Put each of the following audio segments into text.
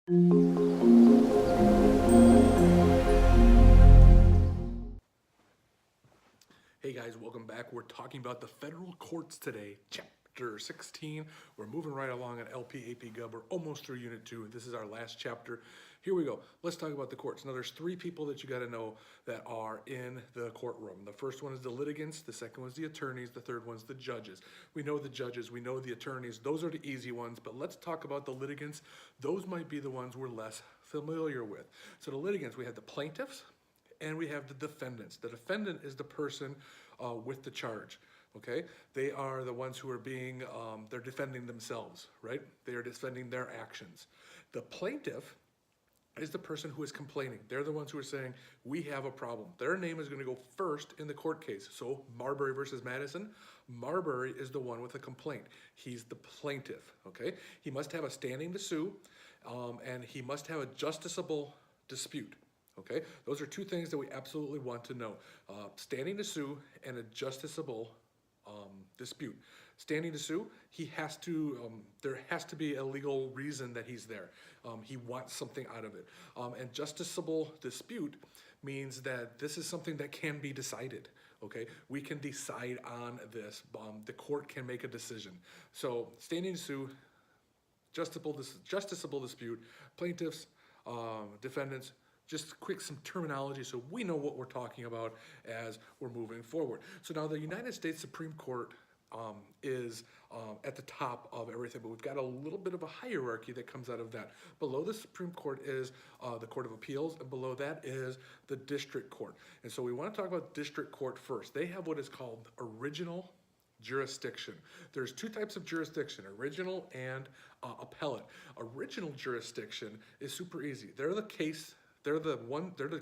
Hey guys, welcome back. We're talking about the federal courts today, chapter 16. We're moving right along at LP AP Gov. We're almost through unit 2, and this is our last chapter. Here we go. Let's talk about the courts. Now there's 3 people that you got to know that are in the courtroom. The first one is the litigants, the second one's the attorneys, the third one's the judges. We know the judges, we know the attorneys. Those are the easy ones, but let's talk about the litigants. Those might be the ones we're less familiar with. So the litigants, we have the plaintiffs, and we have the defendants. The defendant is the person with the charge, okay? They are the ones who are being, they're defending themselves, right? They are defending their actions. The plaintiff is the person who is complaining. They're the ones who are saying, we have a problem. Their name is gonna go first in the court case. So Marbury versus Madison, Marbury is the one with a complaint. He's the plaintiff, okay? He must have a standing to sue, and he must have a justiciable dispute. Okay, those are 2 things that we absolutely want to know. Standing to sue and a justiciable dispute. Standing to sue, he has to, there has to be a legal reason that he's there. He wants something out of it. And justiciable dispute means that this is something that can be decided. Okay, we can decide on this. The court can make a decision. So standing to sue, justiciable dispute, plaintiffs, defendants, just quick some terminology so we know what we're talking about as we're moving forward. So now the United States Supreme Court is at the top of everything, but we've got a little bit of a hierarchy that comes out of that. Below the Supreme Court is the Court of Appeals, and below that is the District Court. And so we want to talk about District Court first. They have what is called original jurisdiction. There's 2 types of jurisdiction, original and appellate. Original jurisdiction is super easy. They're the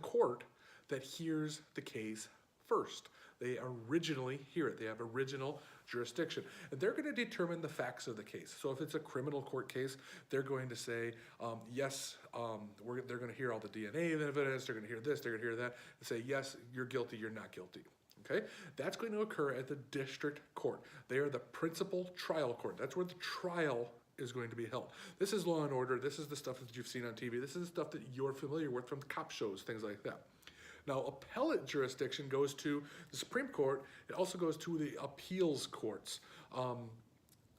court that hears the case first. They originally hear it. They have original jurisdiction. And they're going to determine the facts of the case. So if it's a criminal court case, they're going to say, yes, they're going to hear all the DNA evidence, they're going to hear this, they're going to hear that, and say, yes, you're guilty, you're not guilty. Okay? That's going to occur at the district court. They are the principal trial court. That's where the trial is going to be held. This is Law and Order. This is the stuff that you've seen on TV. This is the stuff that you're familiar with from the cop shows, things like that. Now, appellate jurisdiction goes to the Supreme Court. It also goes to the appeals courts.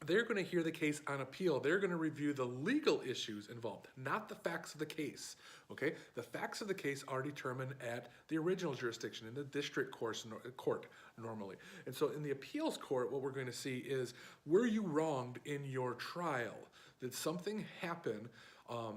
They're going to hear the case on appeal. They're going to review the legal issues involved, not the facts of the case. Okay, the facts of the case are determined at the original jurisdiction in the district court normally. And so in the appeals court, what we're going to see is, were you wronged in your trial? Did something happen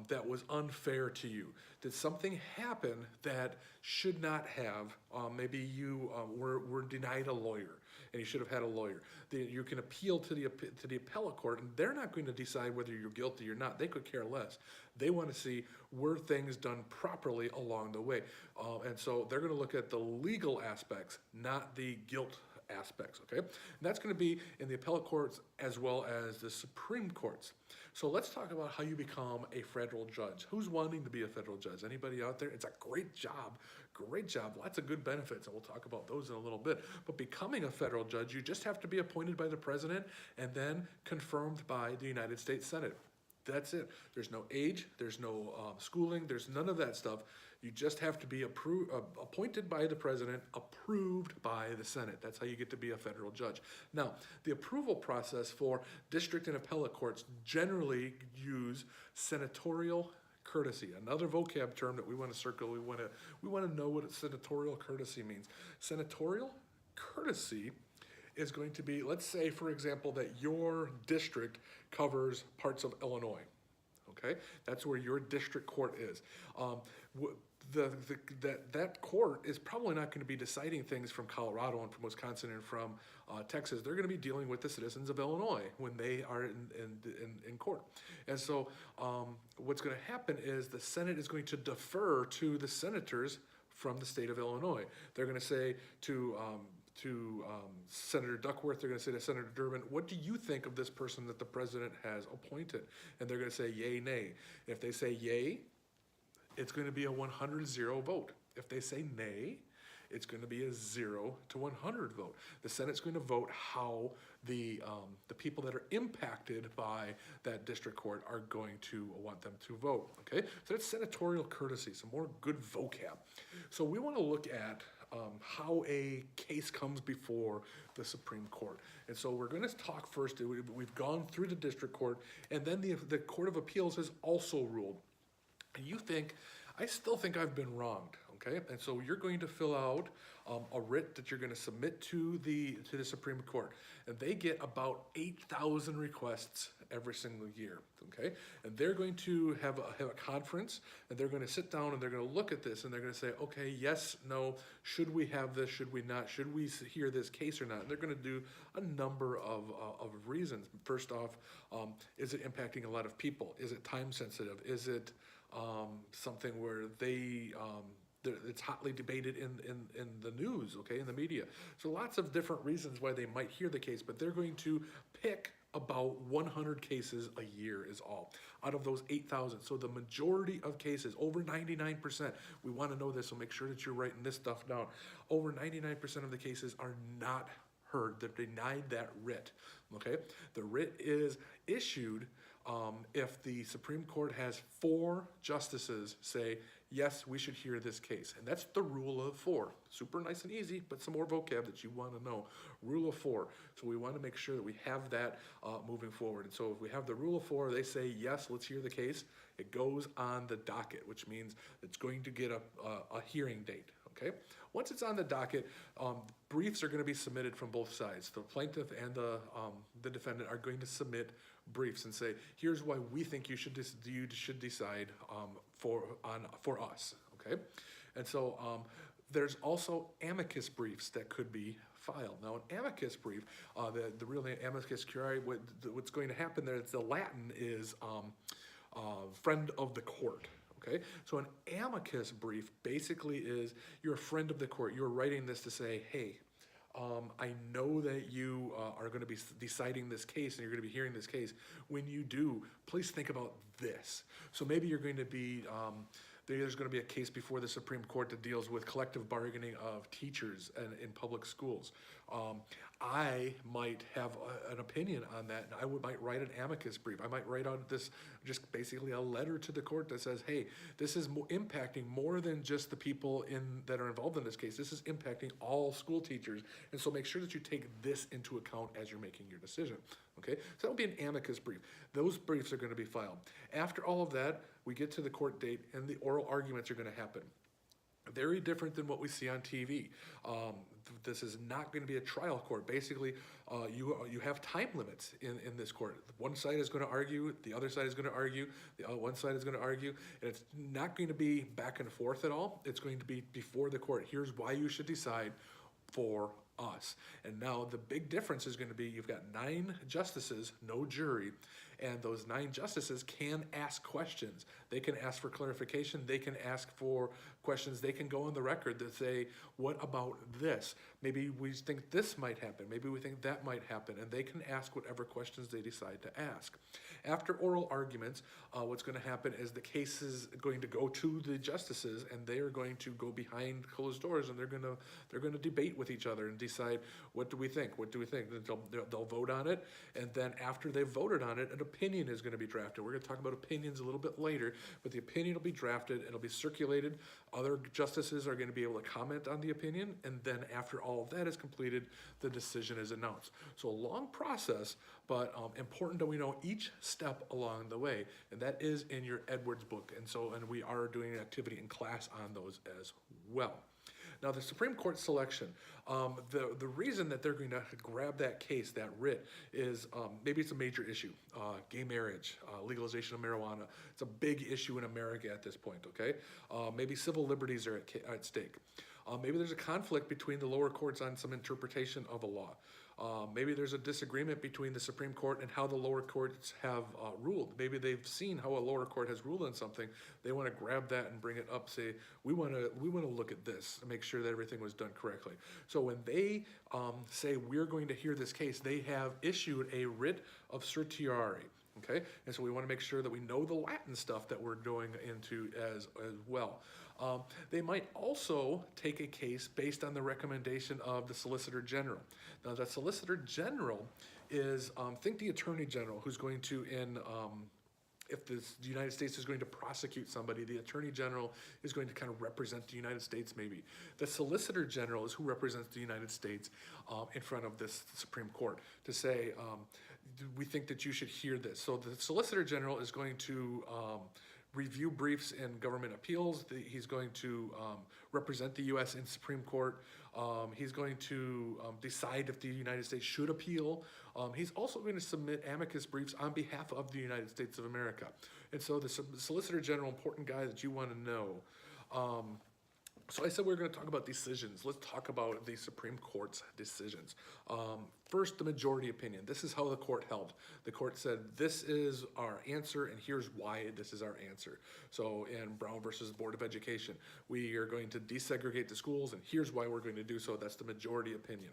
that was unfair to you? Did something happen that should not have? Maybe you were denied a lawyer, and you should have had a lawyer. You can appeal to the appellate court, and they're not going to decide whether you're guilty or not. They could care less. They want to see, were things done properly along the way? And so they're going to look at the legal aspects, not the guilt aspects, okay? And that's going to be in the appellate courts as well as the Supreme Courts. So let's talk about how you become a federal judge. Who's wanting to be a federal judge? Anybody out there? It's a great job, lots of good benefits, and we'll talk about those in a little bit. But becoming a federal judge, you just have to be appointed by the president and then confirmed by the United States Senate. That's it. There's no age, there's no schooling, there's none of that stuff. You just have to be appointed by the president, approved by the Senate. That's how you get to be a federal judge. Now, the approval process for district and appellate courts generally use senatorial courtesy, another vocab term that we want to circle. We want to know what senatorial courtesy means. Senatorial courtesy is going to be, let's say, for example, that your district covers parts of Illinois. Okay, that's where your district court is. That court is probably not going to be deciding things from Colorado and from Wisconsin and from Texas. They're going to be dealing with the citizens of Illinois when they are in court. And so what's going to happen is the Senate is going to defer to the senators from the state of Illinois. They're going to say to Senator Duckworth, they're going to say to Senator Durbin, what do you think of this person that the president has appointed? And they're going to say yay, nay. If they say yay, it's going to be a 100-0 vote. If they say nay, it's going to be a 0 to 100 vote. The Senate's going to vote how the people that are impacted by that district court are going to want them to vote, okay? So that's senatorial courtesy, some more good vocab. So we want to look at how a case comes before the Supreme Court. And so we're going to talk first, we've gone through the district court, and then the Court of Appeals has also ruled. And you think, I still think I've been wronged, okay? And so you're going to fill out a writ that you're going to submit to the Supreme Court. And they get about 8,000 requests every single year, okay? And they're going to have a conference, and they're going to sit down and they're going to look at this, and they're going to say, okay, yes, no, should we have this, should we not, should we hear this case or not? And they're going to do a number of reasons. First off, is it impacting a lot of people? Is it time sensitive? Is it something where it's hotly debated in the news, okay, in the media? So lots of different reasons why they might hear the case, but they're going to pick about 100 cases a year is all, out of those 8,000. So the majority of cases, over 99%, we want to know this, so make sure that you're writing this stuff down. Over 99% of the cases are not heard. They're denied that writ, okay? The writ is issued if the Supreme Court has 4 justices say, yes, we should hear this case. And that's the rule of 4. Super nice and easy, but some more vocab that you want to know. Rule of 4. So we want to make sure that we have that moving forward. And so if we have the rule of 4, they say, yes, let's hear the case. It goes on the docket, which means it's going to get a hearing date. Okay. Once it's on the docket, briefs are going to be submitted from both sides. The plaintiff and the defendant are going to submit briefs and say, here's why we think you should decide for us. Okay. And so there's also amicus briefs that could be filed. Now, an amicus brief, the real name amicus curiae, what's going to happen there, the Latin is friend of the court. Okay, so an amicus brief basically is you're a friend of the court. You're writing this to say, hey, I know that you are going to be deciding this case and you're going to be hearing this case. When you do, please think about this. So maybe you're going to be, there's going to be a case before the Supreme Court that deals with collective bargaining of teachers in public schools. I might have an opinion on that, and I might write an amicus brief. I might write out this, just basically a letter to the court that says, hey, this is impacting more than just the people that are involved in this case. This is impacting all school teachers, and so make sure that you take this into account as you're making your decision. Okay, so that'll be an amicus brief. Those briefs are going to be filed. After all of that, we get to the court date, and the oral arguments are going to happen. Very different than what we see on TV. This is not going to be a trial court. Basically, you have time limits in this court. One side is going to argue, the other side is going to argue, one side is going to argue, and it's not going to be back and forth at all. It's going to be before the court. Here's why you should decide for us. And now the big difference is going to be you've got 9 justices, no jury, and those 9 justices can ask questions. They can ask for clarification. They can ask for questions. They can go on the record that say, what about this? Maybe we think this might happen. Maybe we think that might happen. And they can ask whatever questions they decide to ask. After oral arguments, what's going to happen is the case is going to go to the justices, and they are going to go behind closed doors, and they're going to debate with each other and decide, what do we think? What do we think? They'll vote on it, and then after they've voted on it, an opinion is going to be drafted. We're going to talk about opinions a little bit later, but the opinion will be drafted, it'll be circulated. Other justices are going to be able to comment on the opinion, and then after all of that is completed, the decision is announced. So a long process, but important that we know each step along the way, and that is in your Edwards book. And we are doing an activity in class on those as well. Now, the Supreme Court selection, the reason that they're going to grab that case, that writ, is maybe it's a major issue. Gay marriage, legalization of marijuana. It's a big issue in America at this point, okay? Maybe civil liberties are at stake. Maybe there's a conflict between the lower courts on some interpretation of a law. Maybe there's a disagreement between the Supreme Court and how the lower courts have ruled. Maybe they've seen how a lower court has ruled on something. They want to grab that and bring it up, say, we want to look at this and make sure that everything was done correctly. So when they say we're going to hear this case, they have issued a writ of certiorari. Okay, and so we want to make sure that we know the Latin stuff that we're going into as well. They might also take a case based on the recommendation of the Solicitor General. Now, the Solicitor General is, think the Attorney General who's going to, if the United States is going to prosecute somebody, the Attorney General is going to kind of represent the United States maybe. The Solicitor General is who represents the United States in front of this Supreme Court to say, we think that you should hear this. So the Solicitor General is going to review briefs in government appeals. He's going to represent the U.S. in Supreme Court. He's going to decide if the United States should appeal. He's also going to submit amicus briefs on behalf of the United States of America. And so the Solicitor General, important guy that you want to know. So I said we're going to talk about decisions. Let's talk about the Supreme Court's decisions. First, the majority opinion. This is how the court held. The court said, this is our answer, and here's why this is our answer. So in Brown versus Board of Education, we are going to desegregate the schools, and here's why we're going to do so. That's the majority opinion.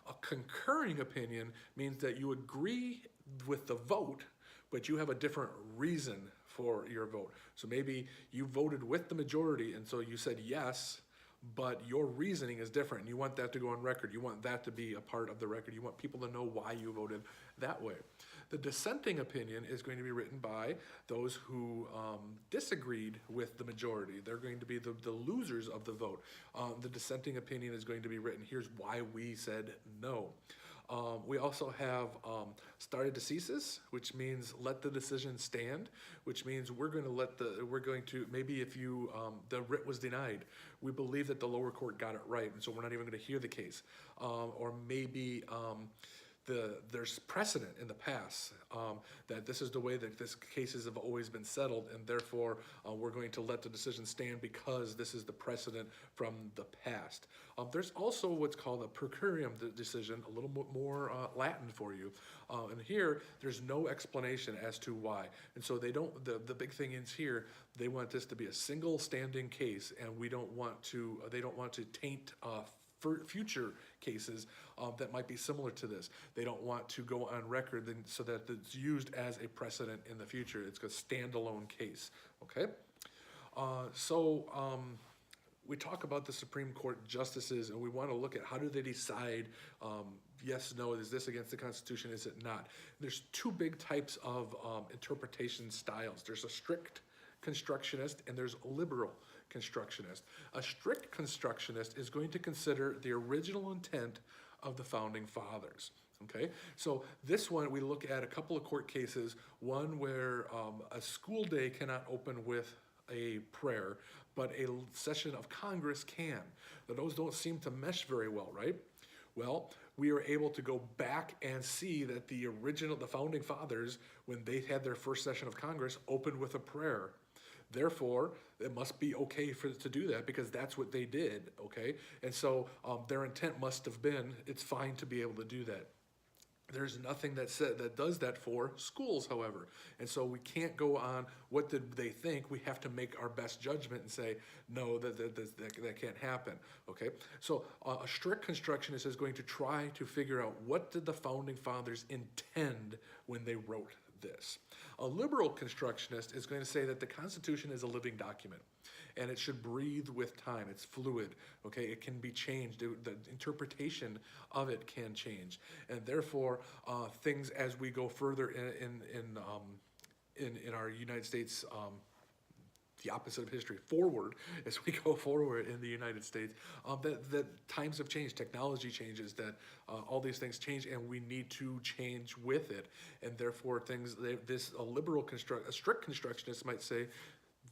A concurring opinion means that you agree with the vote, but you have a different reason for your vote. So maybe you voted with the majority, and so you said yes, but your reasoning is different. You want that to go on record. You want that to be a part of the record. You want people to know why you voted that way. The dissenting opinion is going to be written by those who disagreed with the majority. They're going to be the losers of the vote. The dissenting opinion is going to be written, here's why we said no. We also have stare decisis, which means let the decision stand, which means we're going to maybe if you, the writ was denied, we believe that the lower court got it right, and so we're not even going to hear the case. Or maybe there's precedent in the past that this is the way that this cases have always been settled, and therefore we're going to let the decision stand because this is the precedent from the past. There's also what's called a per curiam decision, a little bit more Latin for you. And here, there's no explanation as to why. And so they don't, the big thing is here, they want this to be a single standing case, and they don't want to taint for future cases that might be similar to this. They don't want to go on record so that it's used as a precedent in the future. It's a standalone case, okay? We talk about the Supreme Court justices, and we want to look at how do they decide, yes, no, is this against the Constitution, is it not? There's two big types of interpretation styles. There's a strict constructionist and there's a liberal constructionist. A strict constructionist is going to consider the original intent of the Founding Fathers. Okay, so this one, we look at a couple of court cases, one where a school day cannot open with a prayer, but a session of Congress can. Now, those don't seem to mesh very well, right? Well, we are able to go back and see that the Founding Fathers, when they had their first session of Congress, opened with a prayer. Therefore, it must be okay to do that because that's what they did, okay? And so their intent must have been, it's fine to be able to do that. There's nothing that does that for schools, however. And so we can't go on what did they think. We have to make our best judgment and say, no, that can't happen, okay? So a strict constructionist is going to try to figure out what did the Founding Fathers intend when they wrote this. A liberal constructionist is going to say that the Constitution is a living document and it should breathe with time. It's fluid, okay? It can be changed. The interpretation of it can change. And therefore, things as we go further in our United States, the opposite of history, forward, as we go forward in the United States, that times have changed, technology changes, that all these things change, and we need to change with it. And therefore, a strict constructionist might say,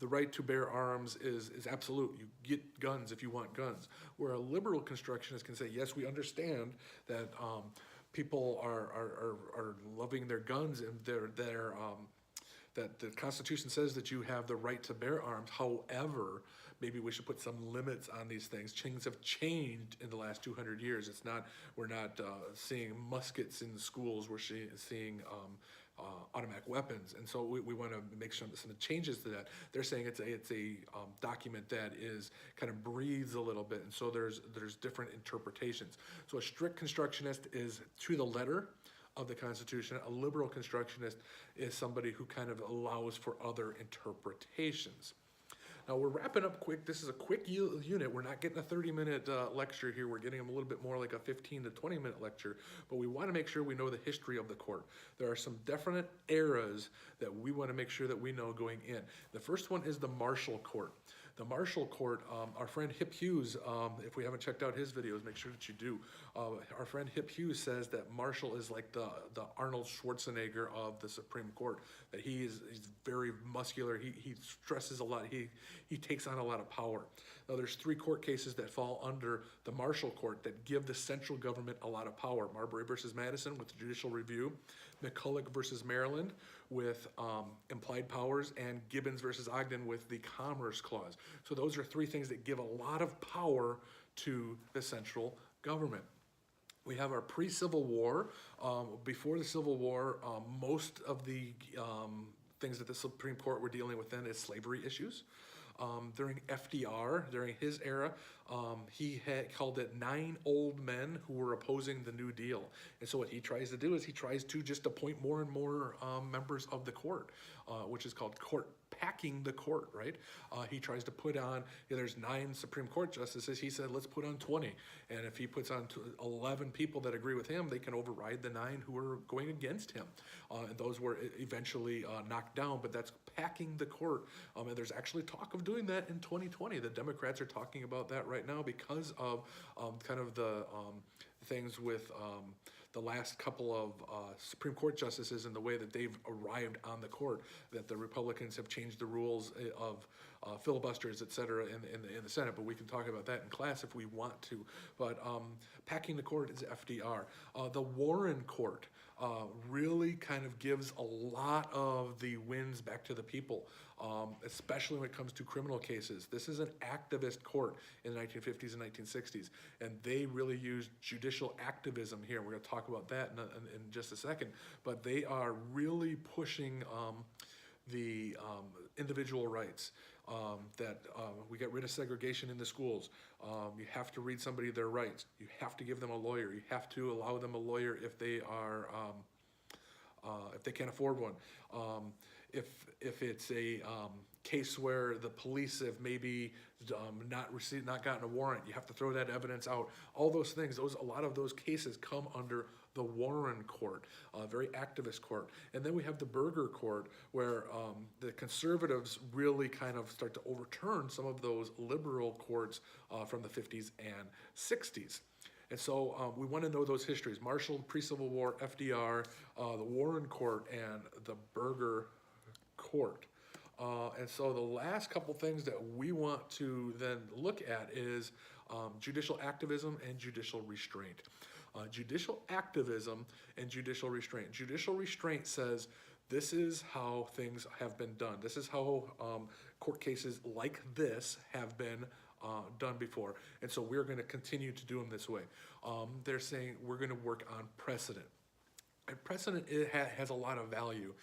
the right to bear arms is absolute. You get guns if you want guns. Where a liberal constructionist can say, yes, we understand that people are loving their guns and that the Constitution says that you have the right to bear arms. However, maybe we should put some limits on these things. Things have changed in the last 200 years. We're not seeing muskets in the schools. We're seeing automatic weapons, and so we want to make some changes to that. They're saying it's a document that is kind of breathes a little bit, and so there's different interpretations. So a strict constructionist is to the letter of the Constitution. A liberal constructionist is somebody who kind of allows for other interpretations. Now we're wrapping up quick. This is a quick unit. We're not getting a 30-minute lecture here. We're getting them a little bit more like a 15 to 20-minute lecture, but we want to make sure we know the history of the court. There are some definite eras that we want to make sure that we know going in. The first one is the Marshall Court. The Marshall Court, our friend Hip Hughes, if we haven't checked out his videos, make sure that you do. Our friend Hip Hughes says that Marshall is like the Arnold Schwarzenegger of the Supreme Court, that he's very muscular, he stresses a lot, he takes on a lot of power. Now there's 3 court cases that fall under the Marshall Court that give the central government a lot of power. Marbury versus Madison with the judicial review, McCulloch versus Maryland with implied powers, and Gibbons versus Ogden with the Commerce Clause. So those are 3 things that give a lot of power to the central government. We have our pre-Civil War. Before the Civil War, most of the things that the Supreme Court were dealing with then is slavery issues. During FDR, during his era, he had called it 9 old men who were opposing the New Deal. And so what he tries to do is he tries to just appoint more and more members of the court, which is called court packing the court, right? He tries to put on, there's 9 Supreme Court justices. He said, let's put on 20. And if he puts on 11 people that agree with him, they can override the 9 who are going against him. And those were eventually knocked down, but that's packing the court. And there's actually talk of doing that in 2020. The Democrats are talking about that right now because of kind of the things with the last couple of Supreme Court justices and the way that they've arrived on the court, that the Republicans have changed the rules of filibusters, et cetera, in the Senate, but we can talk about that in class if we want to. But packing the court is FDR. The Warren Court really kind of gives a lot of the wins back to the people, especially when it comes to criminal cases. This is an activist court in the 1950s and 1960s, and they really used judicial activism here. We're going to talk about that in just a second, but they are really pushing the individual rights, that we get rid of segregation in the schools. You have to read somebody their rights. You have to give them a lawyer. You have to allow them a lawyer if they are, if they can't afford one. If it's a case where the police have maybe not gotten a warrant, you have to throw that evidence out. All those things, a lot of those cases come under the Warren Court, a very activist court. And then we have the Burger Court, where the conservatives really kind of start to overturn some of those liberal courts from the 50s and 60s. And so we want to know those histories: Marshall, pre-Civil War, FDR, the Warren Court, and the Burger Court. And so the last couple things that we want to then look at is judicial activism and judicial restraint. Judicial activism and judicial restraint. Judicial restraint says this is how things have been done. This is how court cases like this have been done before. And so we're going to continue to do them this way. They're saying we're going to work on precedent. And precedent has a lot of value.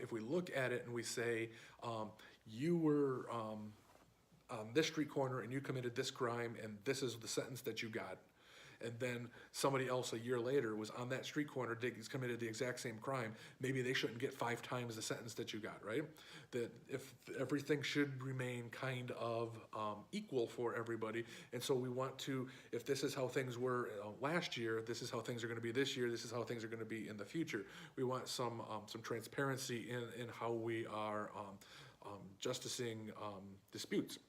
If we look at it and we say, you were on this street corner and you committed this crime and this is the sentence that you got. And then somebody else a year later was on that street corner, committed the exact same crime, maybe they shouldn't get 5 times the sentence that you got, right? That if everything should remain kind of equal for everybody. And so we want to, if this is how things were last year, this is how things are going to be this year, this is how things are going to be in the future. We want some transparency in how we are justicing disputes.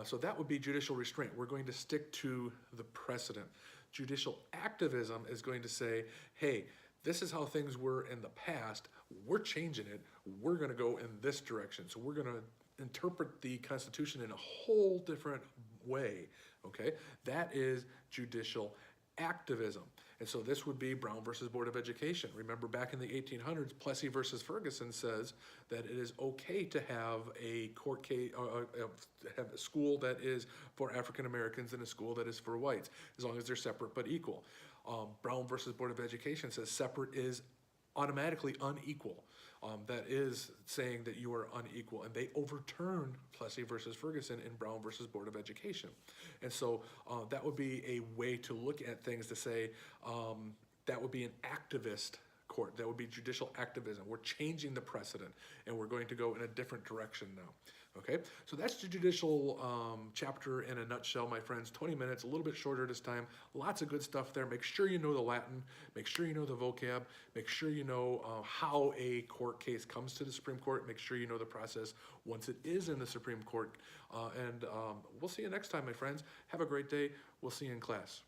So that would be judicial restraint. We're going to stick to the precedent. Judicial activism is going to say, hey, this is how things were in the past. We're changing it. We're going to go in this direction. So we're going to interpret the Constitution in a whole different way, okay? That is judicial activism. And so this would be Brown versus Board of Education. Remember back in the 1800s, Plessy versus Ferguson says that it is okay to have a court case, have a school that is for African Americans and a school that is for whites, as long as they're separate but equal. Brown versus Board of Education says separate is automatically unequal. That is saying that you are unequal, and they overturned Plessy versus Ferguson in Brown versus Board of Education. And so that would be a way to look at things to say that would be an activist court. That would be judicial activism. We're changing the precedent, and we're going to go in a different direction now. Okay, so that's the judicial chapter in a nutshell, my friends. 20 minutes, a little bit shorter this time. Lots of good stuff there. Make sure you know the Latin. Make sure you know the vocab. Make sure you know how a court case comes to the Supreme Court. Make sure you know the process once it is in the Supreme Court. And we'll see you next time, my friends. Have a great day. We'll see you in class.